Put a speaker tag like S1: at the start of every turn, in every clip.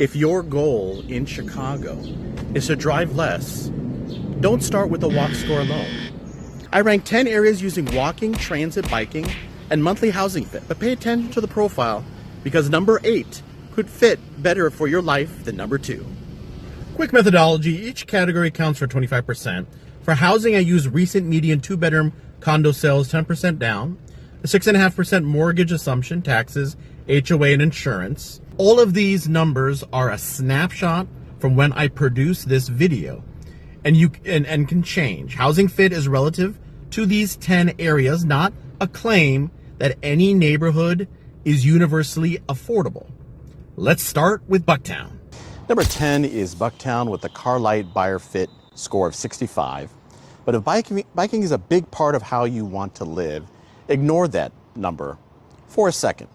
S1: If your goal in Chicago is to drive less, don't start with the walk score alone. I ranked 10 areas using walking, transit, biking, and monthly housing fit, but pay attention to the profile because number 8 could fit better for your life than number 2. Quick methodology, each category counts for 25%. For housing, I use recent median 2-bedroom condo sales, 10% down, a 6.5% mortgage assumption, taxes, HOA, and insurance. All of these numbers are a snapshot from when I produce this video, and can change. Housing fit is relative to these 10 areas, not a claim that any neighborhood is universally affordable. Let's start with BUCKTOWN. Number 10 is BUCKTOWN with the Carlight Buyer Fit score of 65. But if biking is a big part of how you want to live, ignore that number for a second.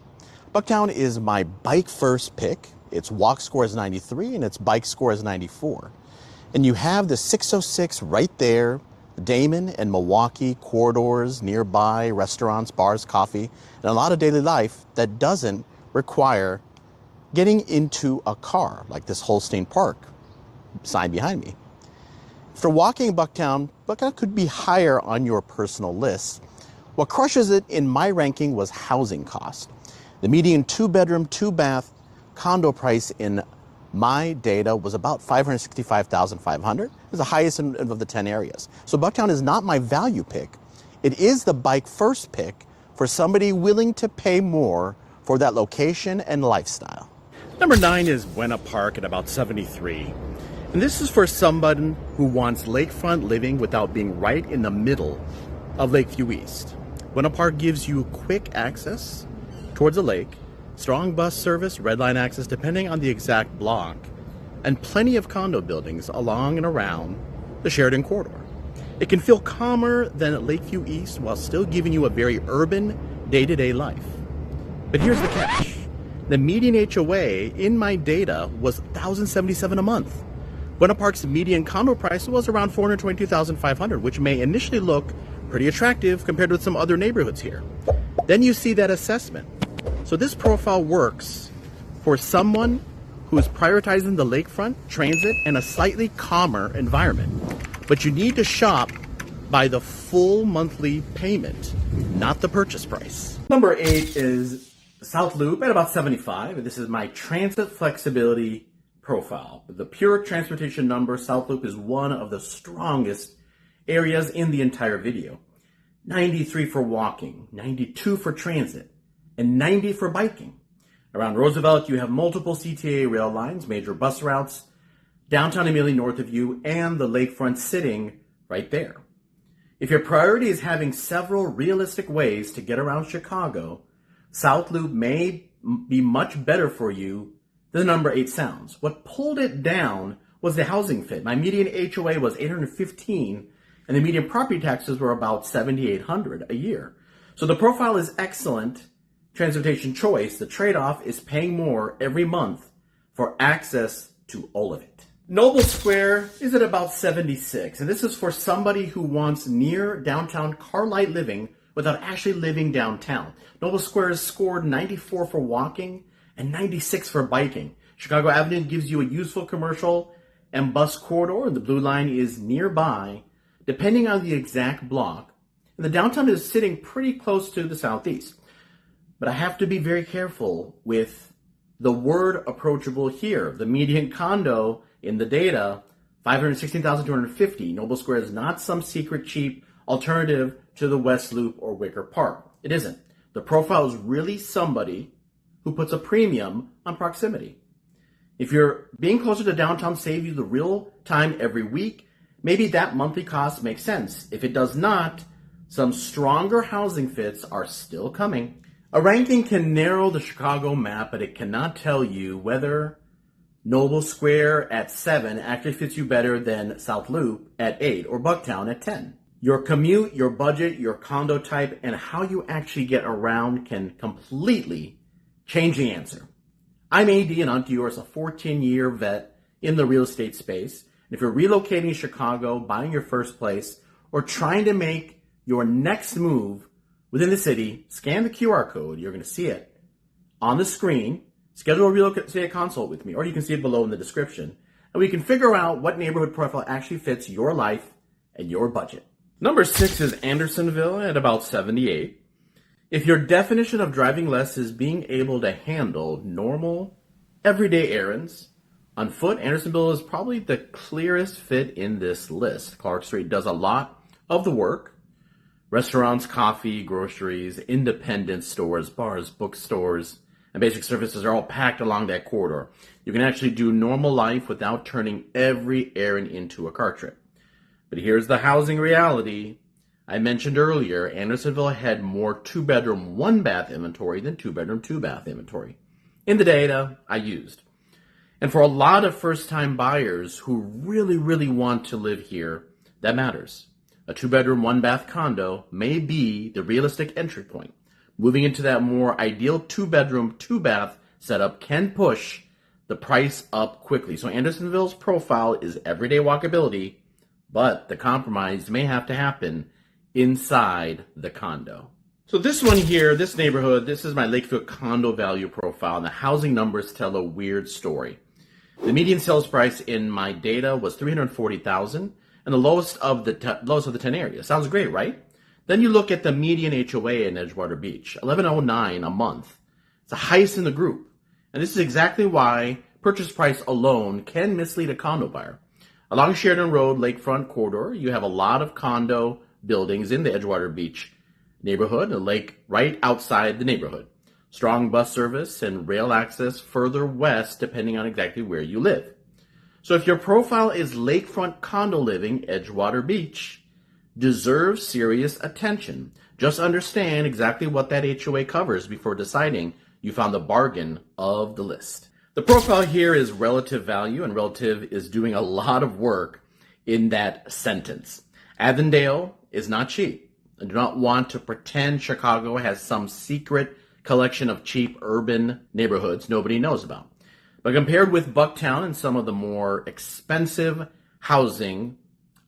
S1: BUCKTOWN is my bike first pick. Its walk score is 93 and its bike score is 94. And you have the 606 right there, Damon and Milwaukee corridors, nearby restaurants, bars, coffee, and a lot of daily life that doesn't require getting into a car like this Holstein Park sign behind me. For walking BUCKTOWN could be higher on your personal list. What crushes it in my ranking was housing cost. The median 2-bedroom, 2-bath condo price in my data was about $565,500. It was the highest of the 10 areas. So BUCKTOWN is not my value pick. It is the bike first pick for somebody willing to pay more for that location and lifestyle. Number 9 is BUENA Park at about 73. And this is for someone who wants lakefront living without being right in the middle of Lakeview East. BUENA Park gives you quick access towards the lake, strong bus service, red line access depending on the exact block, and plenty of condo buildings along and around the Sheridan corridor. It can feel calmer than Lakeview East while still giving you a very urban day-to-day life. But here's the catch. The median HOA in my data was $1,077 a month. BUENA Park's median condo price was around $422,500, which may initially look pretty attractive compared with some other neighborhoods here. Then you see that assessment. So this profile works for someone who is prioritizing the lakefront, transit, and a slightly calmer environment. But you need to shop by the full monthly payment, not the purchase price. Number 8 is South Loop at about 75. This is my transit flexibility profile. The pure transportation number, South Loop is one of the strongest areas in the entire video. 93 for walking, 92 for transit, and 90 for biking. Around Roosevelt, you have multiple CTA rail lines, major bus routes, downtown immediately north of you, and the lakefront sitting right there. If your priority is having several realistic ways to get around Chicago, South Loop may be much better for you than number 8 sounds. What pulled it down was the housing fit. My median HOA was $815, and the median property taxes were about $7,800 a year. So the profile is excellent transportation choice. The trade-off is paying more every month for access to all of it. Noble Square is at about 76, and this is for somebody who wants near downtown car-light living without actually living downtown. Noble Square is scored 94 for walking and 96 for biking. Chicago Avenue gives you a useful commercial and bus corridor, and the Blue Line is nearby, depending on the exact block. And the downtown is sitting pretty close to the southeast. But I have to be very careful with the word approachable here. The median condo in the data, $516,250. Noble Square is not some secret cheap alternative to the West Loop or Wicker Park. It isn't. The profile is really somebody who puts a premium on proximity. If you're being closer to downtown save you the real time every week, maybe that monthly cost makes sense. If it does not, some stronger housing fits are still coming. A ranking can narrow the Chicago map, but it cannot tell you whether Noble Square at 7 actually fits you better than South Loop at 8 or BUCKTOWN at 10. Your commute, your budget, your condo type, and how you actually get around can completely change the answer. I'm AD Anant Deoras, a 14-year vet in the real estate space. And if you're relocating to Chicago, buying your first place, or trying to make your next move within the city, scan the QR code. You're going to see it on the screen. Schedule a real estate consult with me, or you can see it below in the description, and we can figure out what neighborhood profile actually fits your life and your budget. Number 6 is Andersonville at about 78. If your definition of driving less is being able to handle normal, everyday errands, on foot, Andersonville is probably the clearest fit in this list. Clark Street does a lot of the work. Restaurants, coffee, groceries, independent stores, bars, bookstores, and basic services are all packed along that corridor. You can actually do normal life without turning every errand into a car trip. But here's the housing reality. I mentioned earlier, Andersonville had more 2-bedroom, 1-bath inventory than 2-bedroom, 2-bath inventory in the data I used. And for a lot of first-time buyers who really want to live here, that matters. A 2-bedroom, 1-bath condo may be the realistic entry point. Moving into that more ideal 2-bedroom, 2-bath setup can push the price up quickly. So Andersonville's profile is everyday walkability, but the compromise may have to happen inside the condo. So this one here, this neighborhood, this is my Lakefield condo value profile, and the housing numbers tell a weird story. The median sales price in my data was $340,000, and the lowest of the 10 areas. Sounds great, right? Then you look at the median HOA in Edgewater Beach, $1109 a month. It's the highest in the group. And this is exactly why purchase price alone can mislead a condo buyer. Along Sheridan Road, Lakefront corridor, you have a lot of condo buildings in the Edgewater Beach neighborhood, a lake right outside the neighborhood. Strong bus service and rail access further west depending on exactly where you live. So if your profile is lakefront condo living, Edgewater Beach deserves serious attention. Just understand exactly what that HOA covers before deciding you found the bargain of the list. The profile here is relative value, and relative is doing a lot of work in that sentence. Avondale is not cheap. I do not want to pretend Chicago has some secret collection of cheap urban neighborhoods nobody knows about. But compared with BUCKTOWN and some of the more expensive housing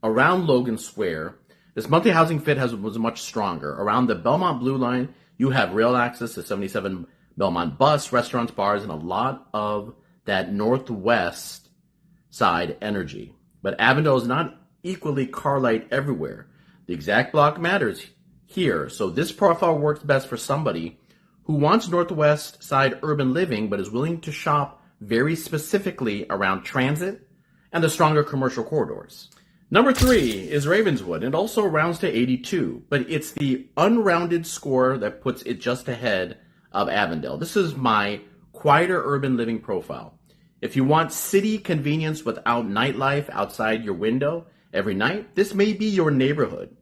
S1: around Logan Square, this monthly housing fit was much stronger. Around the Belmont Blue Line, you have rail access to 77 Belmont bus, restaurants, bars, and a lot of that northwest side energy. But Avondale is not equally car light everywhere. The exact block matters here. So this profile works best for somebody who wants northwest side urban living but is willing to shop very specifically around transit and the stronger commercial corridors. Number 3 is Ravenswood. It also rounds to 82, but it's the unrounded score that puts it just ahead of Avondale. This is my quieter urban living profile. If you want city convenience without nightlife outside your window every night, this may be your neighborhood.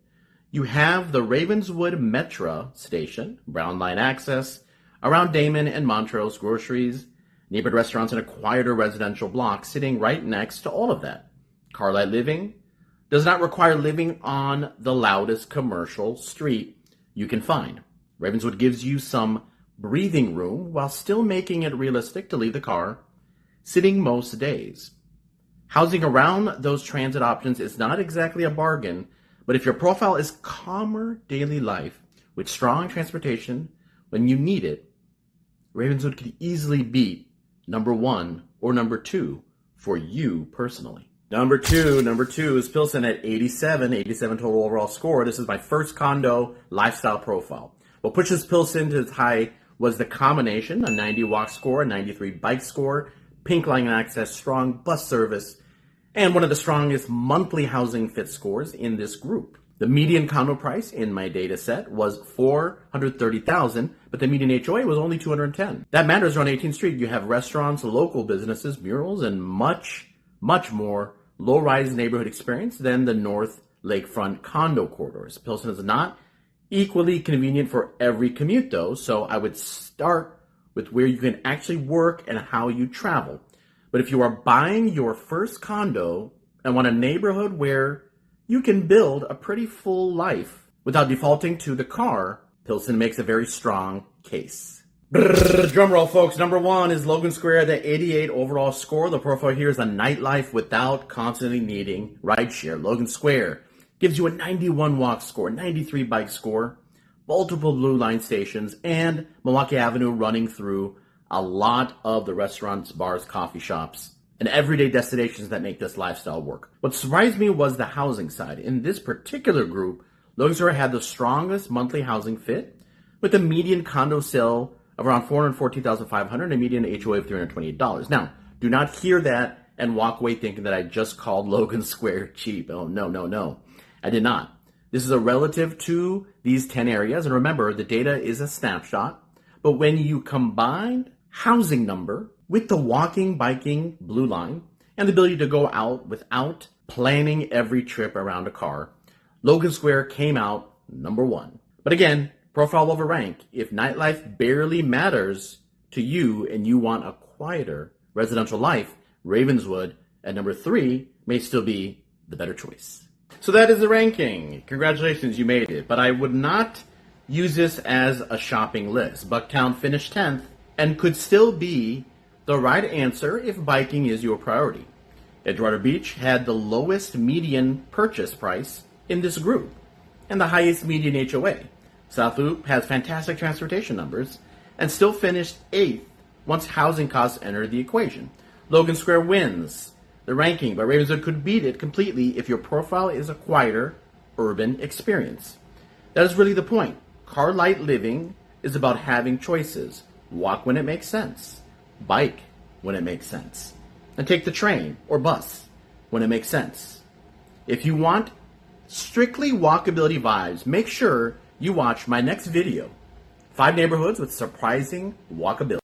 S1: You have the Ravenswood Metro station, Brown Line access, around Damon and Montrose, groceries, neighborhood restaurants, and a quieter residential block sitting right next to all of that. Carlight living does not require living on the loudest commercial street you can find. Ravenswood gives you some breathing room while still making it realistic to leave the car sitting most days. Housing around those transit options is not exactly a bargain, but if your profile is calmer daily life with strong transportation when you need it, Ravenswood could easily beat number 1 or number 2 for you personally. Number two is Pilsen at 87 total overall score. This is my first condo lifestyle profile. What pushes Pilsen to its high was the combination, a 90 walk score, a 93 bike score, pink line access, strong bus service, and one of the strongest monthly housing fit scores in this group. The median condo price in my data set was $430,000, but the median HOA was only $210,000. That matters. Around 18th Street, you have restaurants, local businesses, murals, and much more low-rise neighborhood experience than the North Lakefront condo corridors. Pilsen is not equally convenient for every commute, though, so I would start with where you can actually work and how you travel. But if you are buying your first condo and want a neighborhood where you can build a pretty full life without defaulting to the car, Pilsen makes a very strong case. Drum roll, folks. Number 1 is Logan Square, the 88 overall score. The profile here is a nightlife without constantly needing rideshare. Logan Square gives you a 91 walk score, 93 bike score, multiple blue line stations, and Milwaukee Avenue running through a lot of the restaurants, bars, coffee shops, and everyday destinations that make this lifestyle work. What surprised me was the housing side. In this particular group, Logan Square had the strongest monthly housing fit, with a median condo sale of around $414,500 and a median HOA of $328. Now, do not hear that and walk away thinking that I just called Logan Square cheap. Oh, no. I did not. This is a relative to these 10 areas. And remember, the data is a snapshot. But when you combine housing number with the walking, biking blue line and the ability to go out without planning every trip around a car, Logan Square came out number one. But again, profile over rank. If nightlife barely matters to you and you want a quieter residential life, Ravenswood at number 3 may still be the better choice. So that is the ranking. Congratulations, you made it. But I would not use this as a shopping list. BUCKTOWN finished 10th and could still be the right answer if biking is your priority. Edgewater Beach had the lowest median purchase price in this group and the highest median HOA. South Loop has fantastic transportation numbers and still finished 8th once housing costs entered the equation. Logan Square wins the ranking, but Ravenswood could beat it completely if your profile is a quieter urban experience. That is really the point. Car light living is about having choices. Walk when it makes sense. Bike when it makes sense. And take the train or bus when it makes sense. If you want strictly walkability vibes, make sure you watch my next video, 5 neighborhoods with surprising walkability.